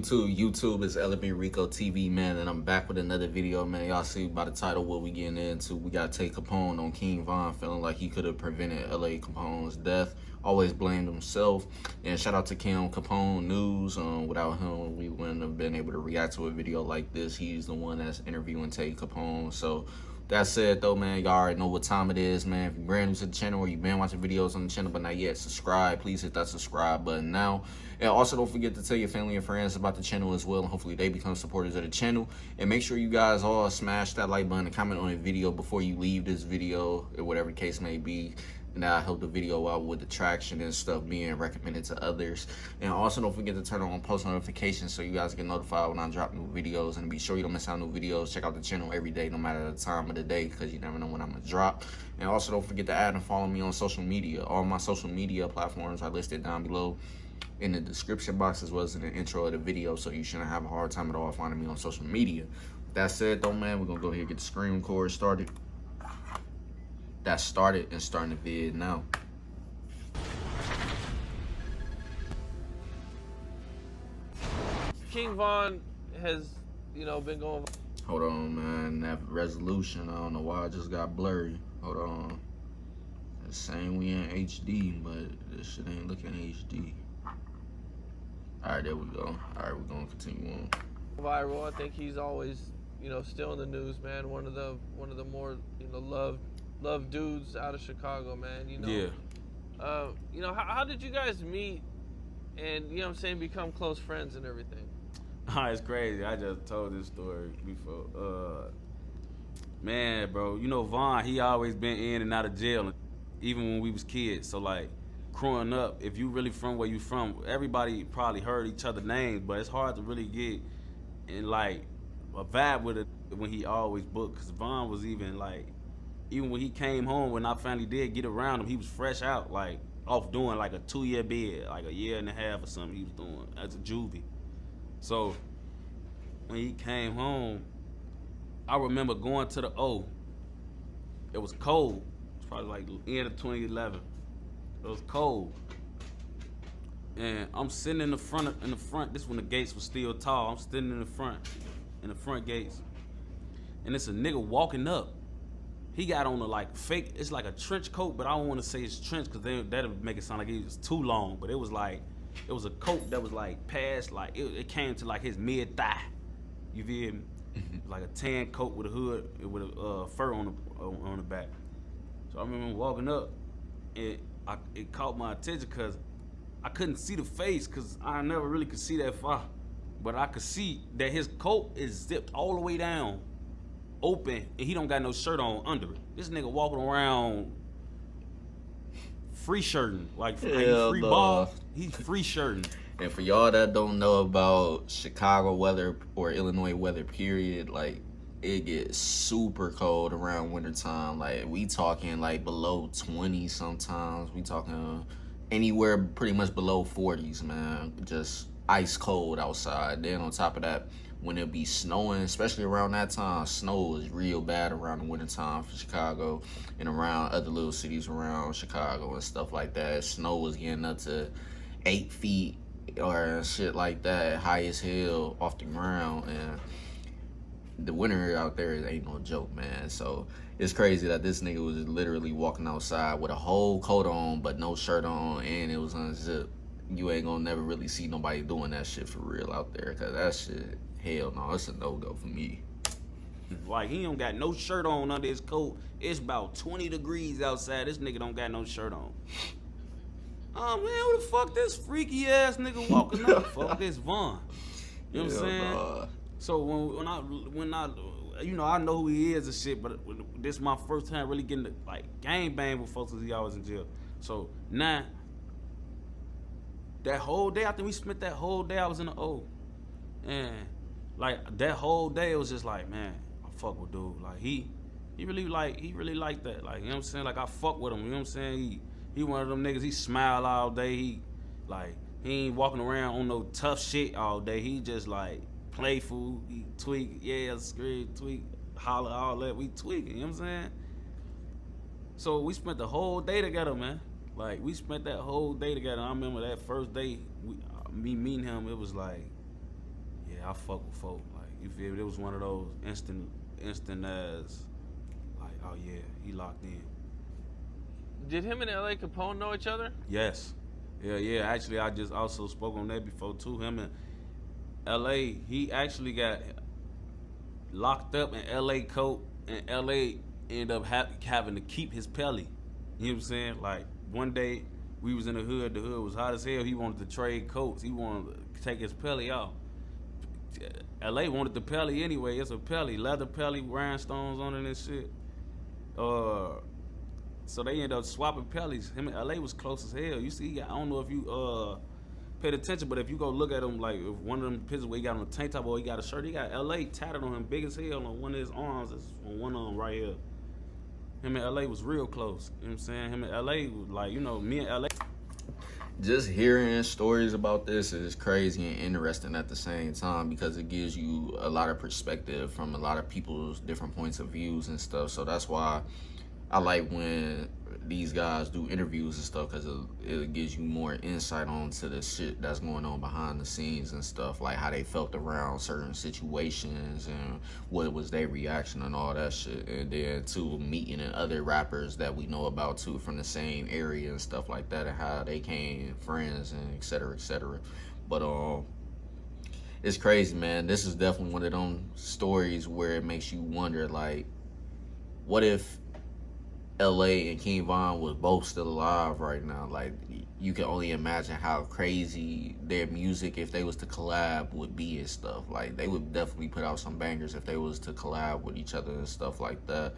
to YouTube. It's LMERicoTv, man, and I'm back with another video, man. Y'all see by the title what we getting into. We got Tay Capone on King Von, feeling like he could have prevented LA Capone's death. Always blamed himself. And shout out to Kim Capone News. Without him, we wouldn't have been able to react to a video like this. He's the one that's interviewing Tay Capone. So that said, though, man, y'all already know what time it is, man. If you're brand new to the channel or you've been watching videos on the channel but not yet, subscribe. Please hit that subscribe button now. And also don't forget to tell your family and friends about the channel as well, and hopefully they become supporters of the channel. And make sure you guys all smash that like button and comment on the video before you leave this video, or whatever the case may be. And that'll help the video out with the traction and stuff being recommended to others. And also don't forget to turn on post notifications so you guys get notified when I drop new videos. And be sure you don't miss out on new videos. Check out the channel every day, no matter the time of the day, because you never know when I'm gonna drop. And also don't forget to add and follow me on social media. All my social media platforms are listed down below in the description box, as well as in the intro of the video, so you shouldn't have a hard time at all finding me on social media. With that said, though, man, we're gonna go ahead and get the screen record started. That started and starting the vid now. King Von has, been going. Hold on, man. That resolution, I don't know why it just got blurry. Hold on. It's saying we in HD, but this shit ain't looking HD. All right, there we go. All right, we're gonna continue on. Viral. I think he's always, still in the news, man. One of the more, loved dudes out of Chicago, man. Yeah. How did you guys meet and, become close friends and everything? It's crazy. I just told this story before. Man, bro, Von, he always been in and out of jail, even when we was kids. So, like, growing up, if you really from where you from, everybody probably heard each other's names, but it's hard to really get in, like, a vibe with it when he always booked. Because Von was even when he came home, when I finally did get around him, he was fresh out, like, off doing, like, a 2-year bid, like a year and a half or something he was doing as a juvie. So, when he came home, I remember going to the O. It was cold. It was probably like end of 2011. It was cold. And I'm sitting in the front, this when the gates were still tall. I'm sitting in the front gates. And it's a nigga walking up. He got on a fake, it's like a trench coat, but I don't want to say it's trench because that'll make it sound like it was too long. But it was a coat that was past, it came to his mid thigh. You feel me? Like a tan coat with a hood, with a fur on the back. So I remember walking up, and it caught my attention because I couldn't see the face because I never really could see that far. But I could see that his coat is zipped all the way down, open, and he don't got no shirt on under it. This nigga walking around free shirting, like free ball. He's free shirting. And for y'all that don't know about Chicago weather or Illinois weather, period, it gets super cold around wintertime. We talking below 20 sometimes. We talking anywhere pretty much below 40s, man. Just ice cold outside. Then on top of that, when it be snowing, especially around that time, snow is real bad around the wintertime for Chicago and around other little cities around Chicago and stuff like that. Snow was getting up to 8 feet or shit like that, high as hell off the ground. And the winter out there ain't no joke, man. So it's crazy that this nigga was literally walking outside with a whole coat on but no shirt on, and it was unzipped. You ain't gonna never really see nobody doing that shit for real out there, because that shit, hell no, it's a no-go for me. He don't got no shirt on under his coat. It's about 20 degrees outside. This nigga don't got no shirt on. Oh man, who the fuck this freaky ass nigga walking up? Fuck this Von. You know what I'm saying? So when I I know who he is and shit, but this is my first time really getting to gang bang with folks because he always in jail. So now, that whole day, I think we spent that whole day, I was in the O. And that whole day, it was just man, I fuck with dude. He really like that. You know what I'm saying? I fuck with him, you know what I'm saying? He one of them niggas, he smile all day. He ain't walking around on no tough shit all day. He just playful, he tweak, yeah, scream, tweak, holler, all that. We tweaking, you know what I'm saying? So we spent the whole day together, man. We spent that whole day together. I remember that first day, me meeting him, it was yeah, I fuck with folk. Like, you feel me? It was one of those instant as, like, oh yeah, he locked in. Did him and LA Capone know each other? Yes. Yeah. Actually, I just also spoke on that before too. Him and LA, he actually got locked up in LA coat, and LA ended up having to keep his pelly. You know what I'm saying? Like, one day we was in the hood was hot as hell. He wanted to trade coats. He wanted to take his pelly off. LA wanted the pelly anyway. It's a pelly, leather pelly, rhinestones on it and shit. So they ended up swapping pellies. Him and LA was close as hell. You see, I don't know if you paid attention, but if you go look at him, like if one of them pictures where he got on a tank top or he got a shirt, he got LA tatted on him big as hell on one of his arms. It's on one arm right here. Him and LA was real close. You know what I'm saying? Him and LA was like, you know, me and LA. Just hearing stories about this is crazy and interesting at the same time, because it gives you a lot of perspective from a lot of people's different points of views and stuff. So that's why I like when these guys do interviews and stuff, because it gives you more insight onto the shit that's going on behind the scenes and stuff, like how they felt around certain situations and what was their reaction and all that shit. And then too, meeting other rappers that we know about too from the same area and stuff like that, and how they became friends and et cetera, et cetera. But it's crazy, man. This is definitely one of them stories where it makes you wonder, like, what if LA and King Von was both still alive right now? Like, you can only imagine how crazy their music, if they was to collab, would be and stuff. Like, they would definitely put out some bangers if they was to collab with each other and stuff like that.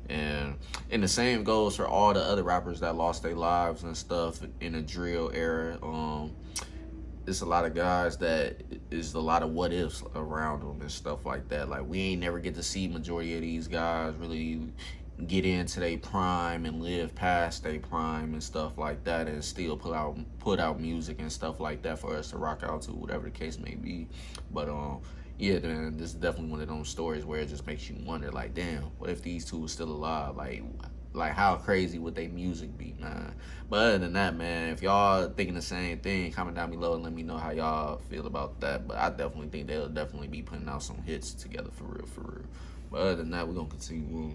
And the same goes for all the other rappers that lost their lives and stuff in the drill era. It's a lot of guys that is a lot of what ifs around them and stuff like that. Like, we ain't never get to see majority of these guys really get into their prime and live past their prime and stuff like that, and still put out music and stuff like that for us to rock out to, whatever the case may be. But yeah, man, this is definitely one of those stories where it just makes you wonder, like, damn, what if these two were still alive? Like how crazy would their music be, man? But other than that, man, if y'all thinking the same thing, comment down below and let me know how y'all feel about that. But I definitely think they'll definitely be putting out some hits together for real, for real. But other than that, we're gonna continue.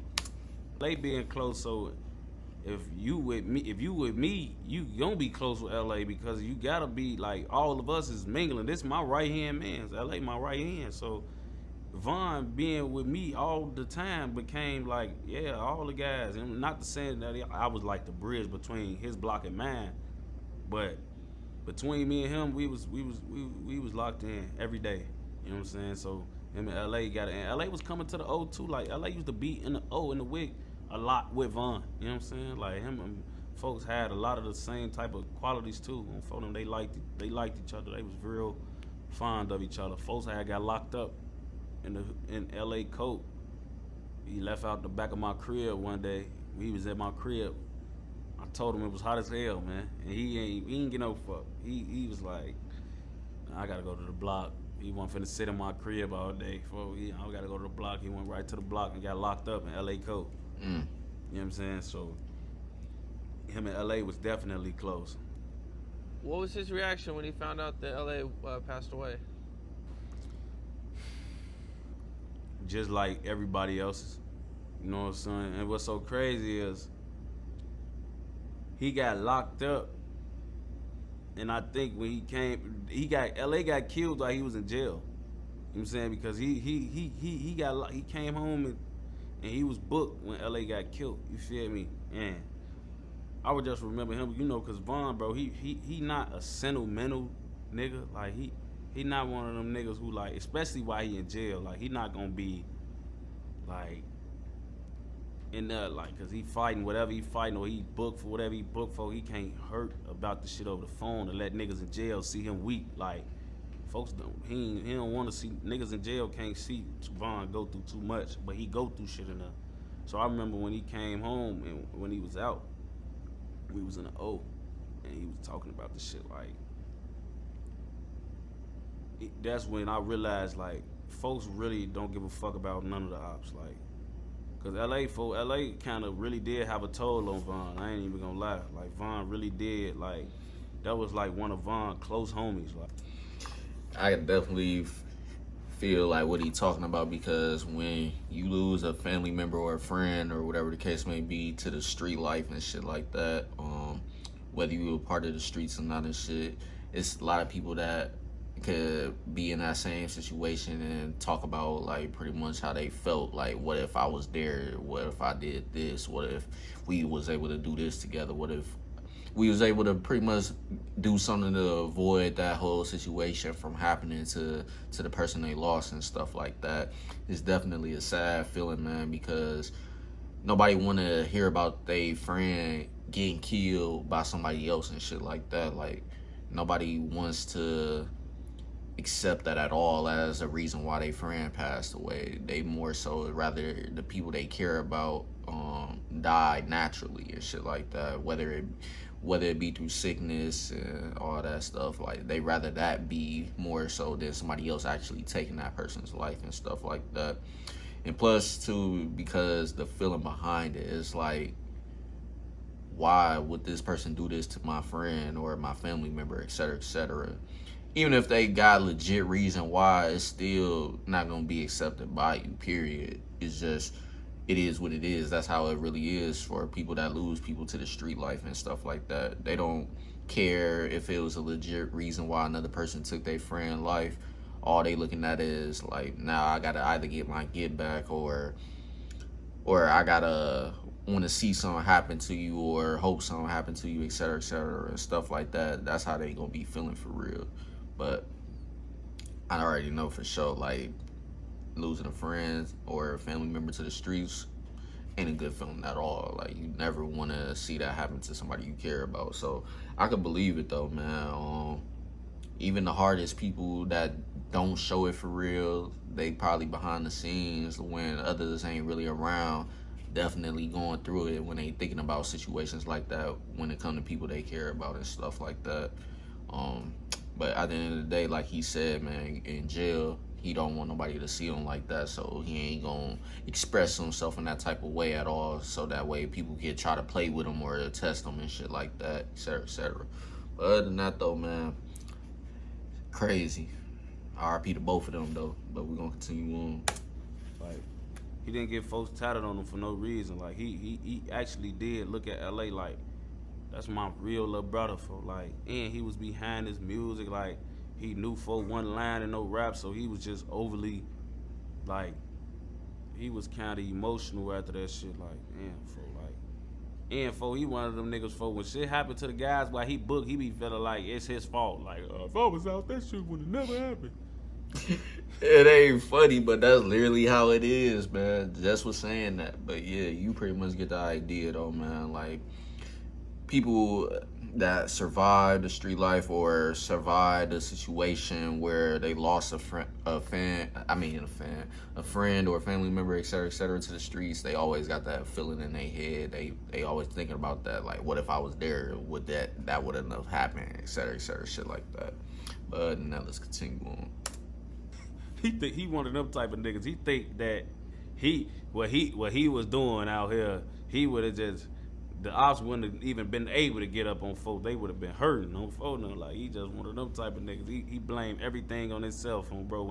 LA being close, so if you with me, you gonna be close with LA, because you gotta be like, all of us is mingling. This my right hand man. LA my right hand. So Von being with me all the time became like, yeah, all the guys. And not to say that I was like the bridge between his block and mine, but between me and him, we was locked in every day. You know what I'm saying? So him and LA got it. And LA was coming to the O too. Like, LA used to be in the O in the wig a lot with Von. You know what I'm saying? Like, him and folks had a lot of the same type of qualities too. And for them, they liked each other. They was real fond of each other. Folks had got locked up in LA coat. He left out the back of my crib one day. He was at my crib. I told him it was hot as hell, man. And he ain't get no fuck. He was like, I gotta go to the block. He wasn't finna sit in my crib all day. I gotta go to the block. He went right to the block and got locked up in LA coat. You know what I'm saying? So him and LA was definitely close. What was his reaction when he found out that LA passed away? Just like everybody else's. You know what I'm saying? And what's so crazy is he got locked up, and I think when LA got killed while he was in jail. You know what I'm saying? Because he came home and he was booked when LA got killed. You feel me? And I would just remember him, you know, cause Von, bro, he not a sentimental nigga. Like, he not one of them niggas who, like, especially while he in jail, like, he not gonna be like in there, like, cause he fighting whatever he fighting, or he booked for whatever he booked for. He can't hurt about the shit over the phone and let niggas in jail see him weak. Like, folks don't, he don't want to see niggas in jail. Can't see Von go through too much, but he go through shit in there. So I remember when he came home and when he was out, we was in the O, and he was talking about the shit. Like, that's when I realized, like, folks really don't give a fuck about none of the ops. Like, cause LA kind of really did have a toll on Von. I ain't even gonna lie. Like, Von really did. Like, that was like one of Von's close homies. Like, I can definitely feel like what he talking about, because when you lose a family member or a friend or whatever the case may be to the street life and shit like that, whether you were part of the streets or not and shit, it's a lot of people that could be in that same situation and talk about like pretty much how they felt, like what if I was there, what if I did this, what if we was able to do this together, what if we was able to pretty much do something to avoid that whole situation from happening to the person they lost and stuff like that. It's definitely a sad feeling, man, because nobody want to hear about their friend getting killed by somebody else and shit like that. Like, nobody wants to accept that at all as a reason why their friend passed away. They more so rather the people they care about died naturally and shit like that, whether it be through sickness and all that stuff. Like, they rather that be more so than somebody else actually taking that person's life and stuff like that. And plus too, because the feeling behind it is like, why would this person do this to my friend or my family member, etc., etc.? Even if they got a legit reason why, it's still not gonna be accepted by you, period. It's just, it is what it is. That's how it really is for people that lose people to the street life and stuff like that. They don't care if it was a legit reason why another person took their friend's life. All they looking at is like, now I gotta either get my get back or I gotta want to see something happen to you or hope something happen to you, etc., etc., and stuff like that. That's how they gonna be feeling for real. But I already know for sure, like, losing a friend or a family member to the streets ain't a good feeling at all. Like, you never want to see that happen to somebody you care about. So I could believe it though, man. Even the hardest people that don't show it for real, they probably behind the scenes when others ain't really around, definitely going through it when they thinking about situations like that when it comes to people they care about and stuff like that. But at the end of the day, like he said, man, in jail, he don't want nobody to see him like that, so he ain't gonna express himself in that type of way at all, so that way people can try to play with him or test him and shit like that, etc., etc. But other than that though, man, crazy. RIP to both of them though, but we're gonna continue on. Like, he didn't get folks tatted on him for no reason. Like, he actually did look at LA like, that's my real little brother, for like, and he was behind his music, like, he knew for one line and no rap, so he was just overly, like, he was kind of emotional after that shit, like, and for he one of them niggas, for when shit happened to the guys while he booked, he be feeling like it's his fault, like, if I was out, that shit would have never happened. It ain't funny, but that's literally how it is, man. Just was saying that, but yeah, you pretty much get the idea though, man. Like, people that survive the street life or survive the situation where they lost a friend or a family member, etc., etc., to the streets, they always got that feeling in their head. They always thinking about that, like, what if I was there? Would that wouldn't have happened, etc., etc., shit like that. But now let's continue on. He one of them type of niggas. He think that what he was doing out here, he would have just, the ops wouldn't have even been able to get up on folk. They would have been hurting on folk. No, like, he just one of them type of niggas. He blamed everything on himself, bro.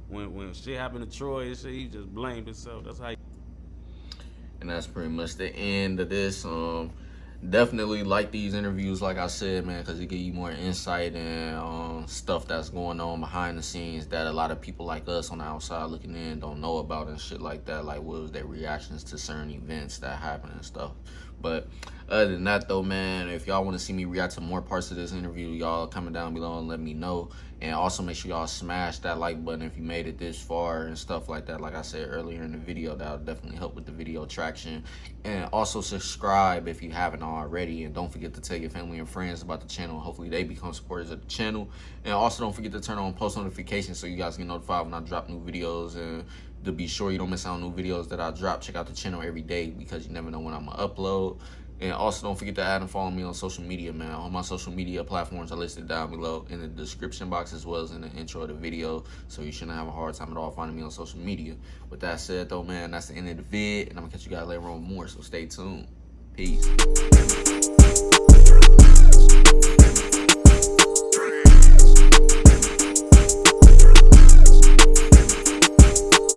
When shit happened to Troy and shit, he just blamed himself. That's how. And that's pretty much the end of this. Definitely like these interviews, like I said, man, because it give you more insight and stuff that's going on behind the scenes that a lot of people like us on the outside looking in don't know about and shit like that. Like, what was their reactions to certain events that happen and stuff. But other than that though, man, if y'all want to see me react to more parts of this interview, y'all comment down below and let me know. And also make sure y'all smash that like button if you made it this far and stuff like that. Like I said earlier in the video, that'll definitely help with the video traction. And also subscribe if you haven't already. And don't forget to tell your family and friends about the channel. Hopefully they become supporters of the channel. And also don't forget to turn on post notifications so you guys get notified when I drop new videos. And to be sure you don't miss out on new videos that I drop, check out the channel every day because you never know when I'm gonna upload. And also don't forget to add and follow me on social media, man. All my social media platforms are listed down below in the description box as well as in the intro of the video, so you shouldn't have a hard time at all finding me on social media. With that said though, man, that's the end of the vid, and I'm gonna catch you guys later on with more, so stay tuned. Peace.